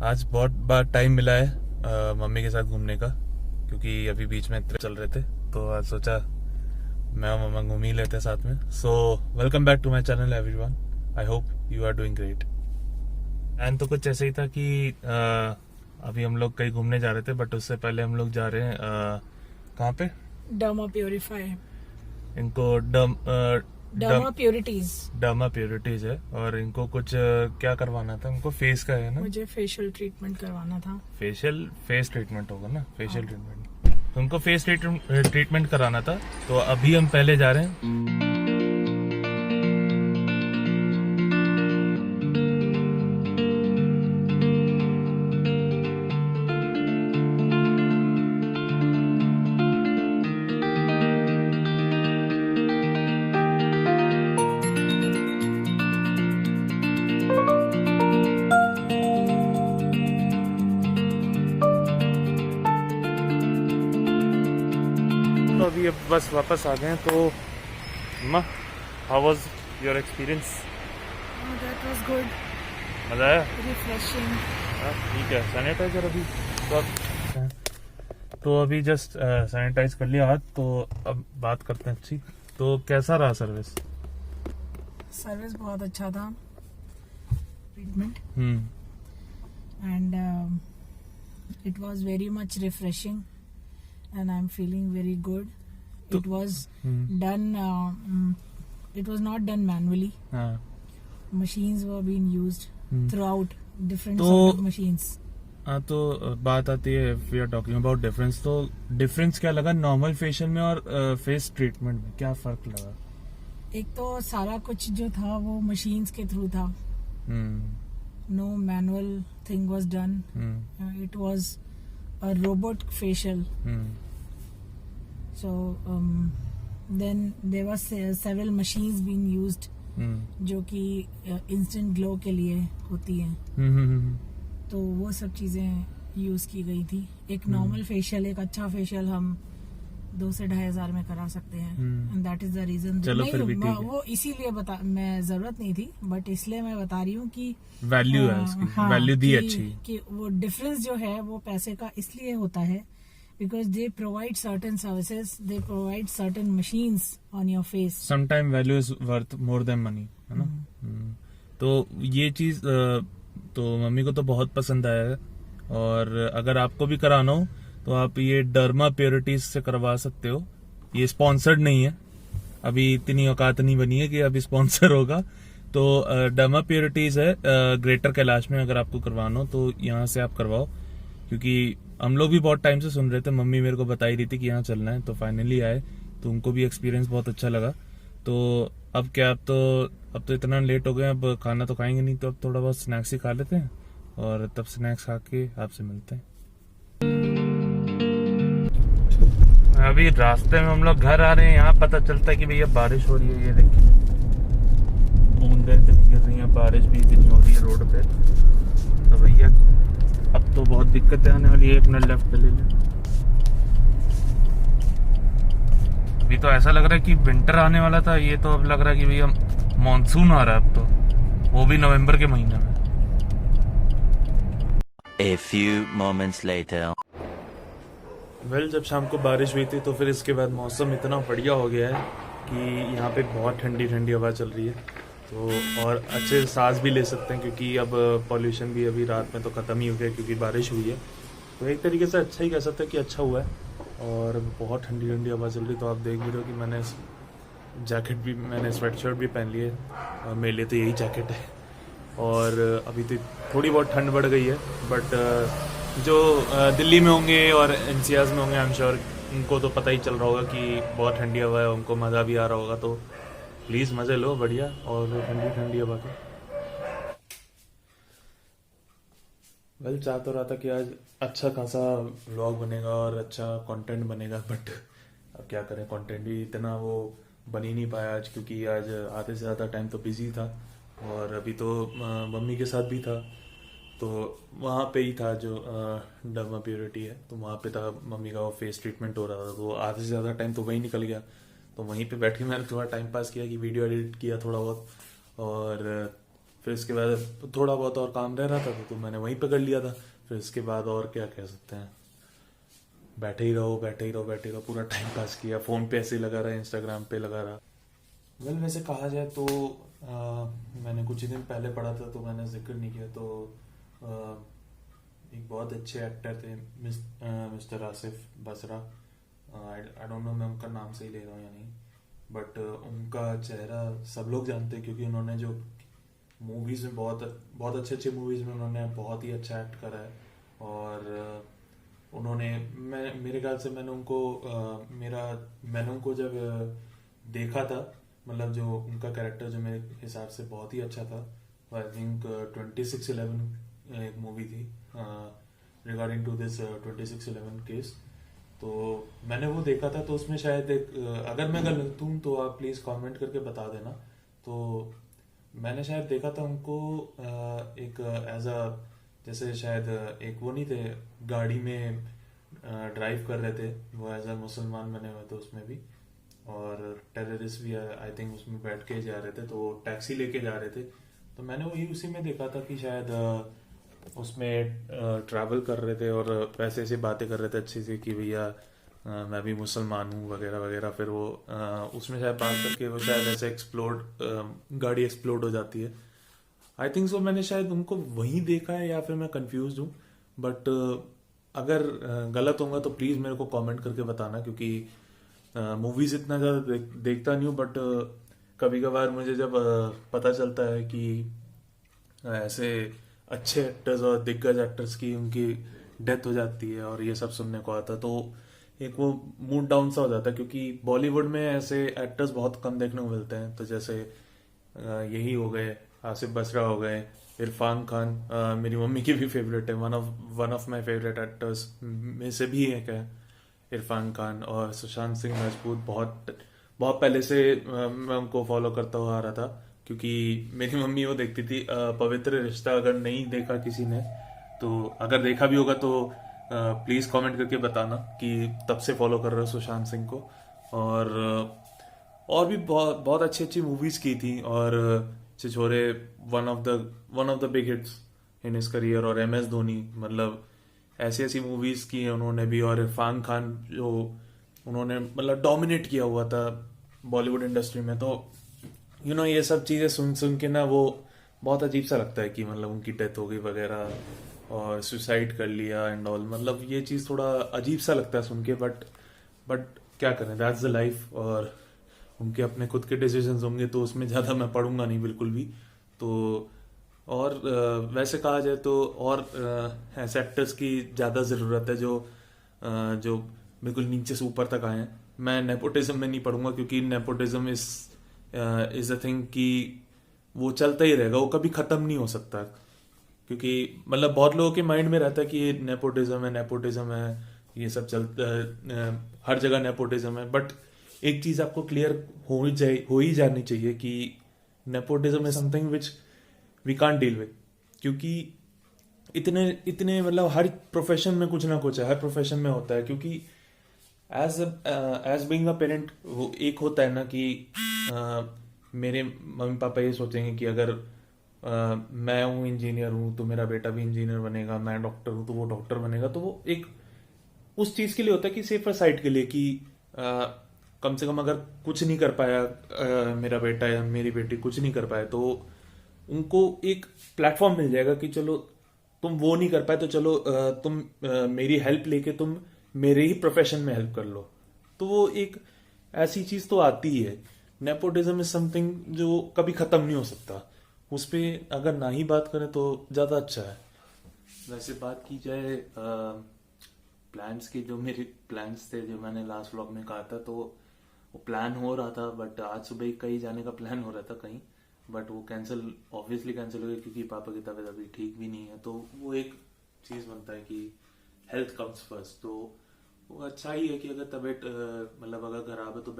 आज बहुत बार टाइम मिला है मम्मी के साथ घूमने का, क्योंकि अभी बीच में ट्रिप चल रहे थे, तो आज सोचा मैं और मम्मा घूम ही लेते हैं साथ में। So welcome back to my channel everyone, I hope you are doing great. And तो कुछ ऐसे ही था कि अभी हम लोग कहीं घूमने जा रहे थे, बट उससे पहले हम लोग जा रहे हैं कहाँ पे, डर्मा प्योरीफाई, इनको डर्मा प्योरिटीज है, और इनको कुछ क्या करवाना था, उनको फेस का है ना, मुझे फेशियल ट्रीटमेंट करवाना था। फेस ट्रीटमेंट होगा ना, फेशियल ट्रीटमेंट, तो उनको फेस ट्रीटमेंट कराना था। तो अभी हम पहले जा रहे हैं तो अभी अब बस वापस आ गए हैं। तो अम्मा, how was your experience? That was good, मजा आया? रिफ्रेशिंग। ठीक है, सैनिटाइजर अभी तो अभी जस्ट सैनिटाइज कर लिया हाथ, तो अब बात करते हैं अच्छी। तो कैसा रहा सर्विस? सर्विस बहुत अच्छा था, treatment, and it was very much refreshing and I'm feeling very good. It was done, it was not done manually. Machines were being used throughout, different sort of machines. हाँ, तो बात आती है we are talking about difference, तो difference क्या लगा normal facial में और फेस ट्रीटमेंट में, क्या फर्क लगा? एक तो सारा कुछ जो था वो मशीन्स के थ्रू था, no manual thing was done. It was a robot facial. So then there was several machines being used जो कि instant glow के लिए होती हैं। तो वो सब चीजें यूज की गई थी। एक नॉर्मल फेशियल, एक अच्छा फेशियल हम 2 से 2,500 में करा सकते हैं, and that is the reason. वो इसीलिए मैं जरूरत नहीं थी, बट इसलिए मैं बता रही हूँ कि वैल्यू है उसकी, वैल्यू दी अच्छी, कि वो डिफरेंस जो है वो पैसे का इसलिए होता है because they provide certain services, they provide certain machines on your face. Sometime value is worth more than money, है ना। तो ये चीज तो मम्मी को तो बहुत पसंद आया है, और अगर आपको भी कराना हो तो आप ये डर्मा प्योरिटीज से करवा सकते हो। ये स्पॉन्सर्ड नहीं है, अभी इतनी औकात नहीं बनी है कि अभी स्पॉन्सर होगा। तो डर्मा प्योरिटीज है ग्रेटर कैलाश में, अगर आपको करवाना हो तो यहाँ से आप करवाओ, क्योंकि हम लोग भी बहुत टाइम से सुन रहे थे, मम्मी मेरे को बता ही रही थी कि यहाँ चलना है, तो फाइनली आए, तो उनको भी एक्सपीरियंस बहुत अच्छा लगा। तो अब क्या, अब तो इतना लेट हो गए, अब खाना तो खाएंगे नहीं, तो अब थोड़ा बहुत स्नैक्स ही खा लेते हैं, और तब स्नैक्स खा के आपसे मिलते हैं। अभी रास्ते में हम लोग घर आ रहे हैं, यहाँ पता चलता है कि भैया बारिश हो रही है। ये देखिए बूंदें इतनी गिर रही हैं, बारिश भी इतनी हो रही है रोड पे, तो भैया अब तो बहुत दिक्कतें आने वाली है। एक मिनट लेफ्ट पे ले लें। अभी तो ऐसा लग रहा है कि विंटर आने वाला था, ये तो अब लग रहा है कि भैया मॉनसून आ रहा है अब तो, वो भी नवंबर के महीने में। A few moments later. जब शाम को बारिश हुई थी, तो फिर इसके बाद मौसम इतना बढ़िया हो गया है कि यहाँ पे बहुत ठंडी ठंडी हवा चल रही है, तो और अच्छे सांस भी ले सकते हैं, क्योंकि अब पॉल्यूशन भी अभी रात में तो ख़त्म ही हो गया क्योंकि बारिश हुई है। तो एक तरीके से अच्छा ही कह सकते हैं कि अच्छा हुआ है, और बहुत ठंडी ठंडी हवा चल रही। तो आप देख भी रहे हो कि मैंने स्वेट शर्ट भी पहन ली है, और मेरे लिए तो यही जैकेट है। और अभी तो थोड़ी बहुत ठंड बढ़ गई है, बट जो दिल्ली में होंगे और एनसीआर में होंगे, आई एम श्योर उनको तो पता ही चल रहा होगा कि बहुत ठंडी हवा है, उनको मज़ा भी आ रहा होगा। तो प्लीज़ मज़े लो बढ़िया, और ठंडी ठंडी हवा के। वेल, चाह तो रहा था कि आज अच्छा खासा व्लॉग बनेगा और अच्छा कंटेंट बनेगा, बट अब क्या करें, कंटेंट भी इतना वो बन ही नहीं पाया आज, क्योंकि आज आधे से ज़्यादा टाइम तो बिजी था, और अभी तो मम्मी के साथ भी था, तो वहाँ पे ही था जो डर्मा प्योरिटी है, तो वहाँ पे था मम्मी का वो फेस ट्रीटमेंट हो रहा था, तो आधे से ज़्यादा टाइम तो वहीं निकल गया। तो वहीं पे बैठ के मैंने थोड़ा टाइम पास किया, कि वीडियो एडिट किया थोड़ा बहुत, और फिर इसके बाद थोड़ा बहुत और काम रह रहा था तो मैंने वहीं पे कर लिया था। फिर इसके बाद और क्या कह सकते हैं, बैठे ही रहो पूरा टाइम पास किया, फोन पे ऐसे ही लगा रहा, इंस्टाग्राम पे लगा रहा। वेल वैसे कहा जाए तो मैंने कुछ ही दिन पहले पढ़ा था तो मैंने जिक्र नहीं किया, तो एक बहुत अच्छे एक्टर थे mister Asif Basra. I don't know मैं उनका नाम सही ले रहा हूँ या नहीं, बट उनका चेहरा सब लोग जानते हैं क्योंकि उन्होंने जो मूवीज में बहुत अच्छे मूवीज में उन्होंने बहुत ही अच्छा एक्ट करा है। और उन्होंने मेरे ख्याल से मैंने उनको जब देखा था, मतलब जो उनका कैरेक्टर जो मेरे हिसाब से बहुत ही अच्छा था, आई थिंक 2611 एक मूवी थी रिगार्डिंग टू दिस 2611 केस। तो मैंने वो देखा था, तो उसमें शायद अगर मैं गलत हूँ तो आप प्लीज कमेंट करके बता देना। तो मैंने शायद देखा था उनको एक एज अ, जैसे शायद एक वो नहीं थे, गाड़ी में ड्राइव कर रहे थे वो एज अ मुसलमान बने हुए थे उसमें भी, और टेररिस्ट भी आई थिंक उसमें बैठ के जा रहे थे, तो टैक्सी लेके जा रहे थे। तो मैंने वही उसी में देखा था कि शायद उसमें ट्रैवल कर रहे थे और वैसे ऐसे बातें कर रहे थे अच्छे से कि भैया मैं भी मुसलमान हूँ वगैरह वगैरह। फिर वो उसमें शायद बात करके वो शायद ऐसे गाड़ी एक्सप्लोड हो जाती है। आई थिंक सो मैंने शायद उनको वहीं देखा है या फिर मैं कंफ्यूज हूँ, बट अगर गलत होगा तो प्लीज मेरे को कमेंट करके बताना, क्योंकि मूवीज इतना ज्यादा देखता नहीं हूँ, बट कभी कभार मुझे जब पता चलता है कि ऐसे अच्छे एक्टर्स और दिग्गज एक्टर्स की उनकी डेथ हो जाती है और ये सब सुनने को आता है, तो एक वो मूड डाउन सा हो जाता है, क्योंकि बॉलीवुड में ऐसे एक्टर्स बहुत कम देखने को मिलते हैं। तो जैसे यही हो गए, आसिफ बसरा हो गए, इरफान खान मेरी मम्मी की भी फेवरेट है, one of my favourite actors में से भी एक है इरफान खान। और सुशांत सिंह राजपूत बहुत बहुत पहले से मैं उनको फॉलो करता हुआ आ रहा था, क्योंकि मेरी मम्मी वो देखती थी पवित्र रिश्ता। अगर नहीं देखा किसी ने, तो अगर देखा भी होगा तो प्लीज कमेंट करके बताना कि तब से फॉलो कर रहे हो सुशांत सिंह को। और भी बहुत बहुत अच्छी अच्छी मूवीज की थी, और Chhichhore one of the big hits in his career, और MS धोनी, मतलब ऐसी ऐसी मूवीज की है उन्होंने भी। और इरफान खान जो उन्होंने मतलब डोमिनेट किया हुआ था बॉलीवुड इंडस्ट्री में, तो ये सब चीजें सुन सुन के ना वो बहुत अजीब सा लगता है कि मतलब उनकी डेथ हो गई वगैरह और सुसाइड कर लिया एंड ऑल। मतलब ये चीज थोड़ा अजीब सा लगता है सुन के, बट क्या करें, दैट्स द लाइफ। और उनके अपने खुद के डिसीजंस होंगे, तो उसमें ज्यादा मैं पढ़ूंगा नहीं बिल्कुल भी। तो और वैसे कहा जाए तो और ऐसे एक्टर्स की ज्यादा जरूरत है जो बिल्कुल नीचे से ऊपर तक आए हैं। मैं नेपोटिज्म में नहीं पढ़ूंगा, क्योंकि नेपोटिज्म इज अ थिंग कि वो चलता ही रहेगा, वो कभी खत्म नहीं हो सकता। क्योंकि मतलब बहुत लोगों के माइंड में रहता है कि ये नेपोटिज्म है, ये सब चलता है, हर जगह नेपोटिज्म है। बट एक चीज आपको क्लियर हो ही जानी चाहिए कि nepotism is something which we can't deal with, क्योंकि इतने मतलब हर प्रोफेशन में कुछ ना कुछ है, हर प्रोफेशन में होता है। क्योंकि एज बीइंग अ पेरेंट वो एक होता है ना कि मेरे मम्मी पापा ये सोचेंगे कि अगर मैं हूँ इंजीनियर हूँ तो मेरा बेटा भी इंजीनियर बनेगा, मैं डॉक्टर हूँ तो वो डॉक्टर बनेगा। तो वो एक उस चीज के लिए होता है कि सेफर साइड के लिए, कि कम से कम अगर कुछ नहीं कर पाया मेरा बेटा या मेरी बेटी कुछ नहीं कर पाए, तो उनको एक प्लेटफॉर्म मिल जाएगा कि चलो तुम वो नहीं कर पाए तो चलो तुम मेरी हेल्प लेके तुम मेरे ही प्रोफेशन में हेल्प कर लो। तो वो एक ऐसी चीज तो आती ही है। नेपोटिज्म इज समथिंग जो कभी खत्म नहीं हो सकता, उस पे अगर ना ही बात करें तो ज्यादा अच्छा है। वैसे बात की जाए प्लान्स की, जो मेरे प्लान्स थे जो मैंने लास्ट व्लॉग में कहा था, तो वो प्लान हो रहा था, बट आज सुबह ही कहीं जाने का प्लान हो रहा था कहीं, बट वो ऑब्वियसली कैंसिल हो गया क्योंकि पापा की तबीयत अभी ठीक भी नहीं है। तो वो एक चीज बनता है कि हेल्थ कम्स फर्स्ट। तो वो अच्छा ही है कि अगर तबीयत मतलब अगर खराब है तो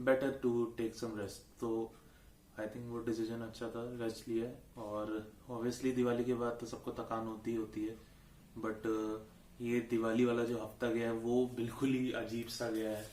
better to take some rest. तो आई थिंक वो डिसीजन अच्छा था, रेस्ट लिया। और ऑब्वियसली दिवाली के बाद तो सबको थकान होती ही होती है, बट ये दिवाली वाला जो हफ्ता गया है वो बिल्कुल ही अजीब सा गया है।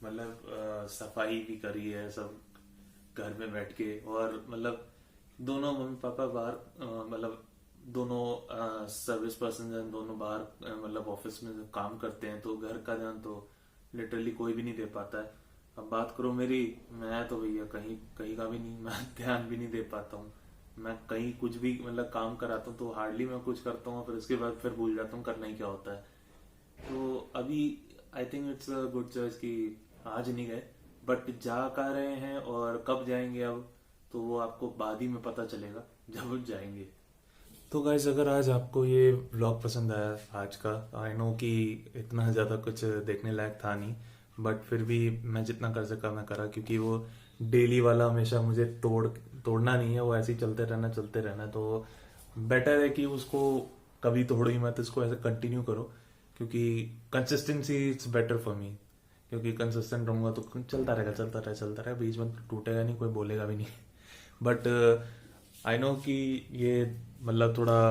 मतलब सफाई भी करी है सब घर में बैठ के, और मतलब दोनों मम्मी पापा बाहर मतलब दोनों सर्विस पर्सन हैं, दोनों बाहर मतलब ऑफिस में काम करते हैं, तो घर का ध्यान तो लिटरली कोई भी नहीं दे पाता है। अब बात करो मेरी, मैं तो भैया कहीं कहीं का भी नहीं, मैं ध्यान भी नहीं दे पाता हूँ। मैं कहीं कुछ भी मतलब काम कराता हूँ तो हार्डली मैं कुछ करता हूँ, फिर उसके बाद फिर भूल जाता हूँ करना ही क्या होता है। तो अभी I think it's a good choice कि आज नहीं गए, बट जा कहाँ रहे हैं और कब जाएंगे अब, तो वो आपको बाद ही में पता चलेगा जब जाएंगे। तो गाइज अगर आज आपको ये व्लॉग पसंद आया आज का, आई नो कि इतना ज़्यादा कुछ देखने लायक था नहीं, बट फिर भी मैं जितना कर सका मैं करा, क्योंकि वो डेली वाला हमेशा मुझे तोड़ना नहीं है, वो ऐसे ही चलते रहना। तो बेटर है कि उसको कभी तोड़ो ही मत, इसको ऐसे कंटिन्यू करो, क्योंकि consistency it's better for me. क्योंकि कंसिस्टेंट रहूंगा तो चलता रहेगा, बीच में टूटेगा नहीं, कोई बोलेगा भी नहीं। बट आई नो कि ये मतलब थोड़ा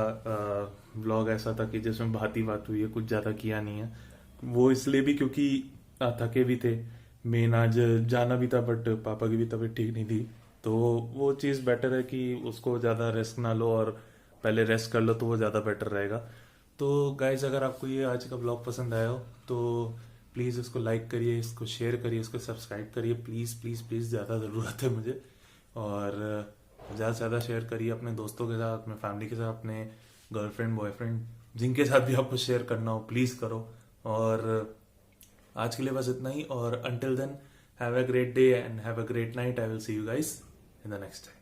व्लॉग ऐसा था कि जिसमें बात ही बात हुई है, कुछ ज्यादा किया नहीं है। वो इसलिए भी क्योंकि थके भी थे, मेन आज जाना भी था, बट पापा की भी तबीयत ठीक नहीं थी। तो वो चीज़ बेटर है कि उसको ज़्यादा रेस्ट ना लो और पहले रेस्ट कर लो, तो वो ज़्यादा बेटर रहेगा। तो गाइज अगर आपको ये आज का ब्लॉग पसंद आया हो तो प्लीज़ इसको लाइक करिए, इसको शेयर करिए, इसको सब्सक्राइब करिए, प्लीज़ प्लीज़ प्लीज़, ज़्यादा ज़रूरत है मुझे। और ज़्यादा से ज़्यादा शेयर करिए अपने दोस्तों के साथ, अपने फैमिली के साथ, अपने गर्लफ्रेंड बॉयफ्रेंड जिनके साथ भी आपको शेयर करना हो प्लीज़ करो। और आज के लिए बस इतना ही, और until then have a great day and have a great night. I will see you guys in the next time.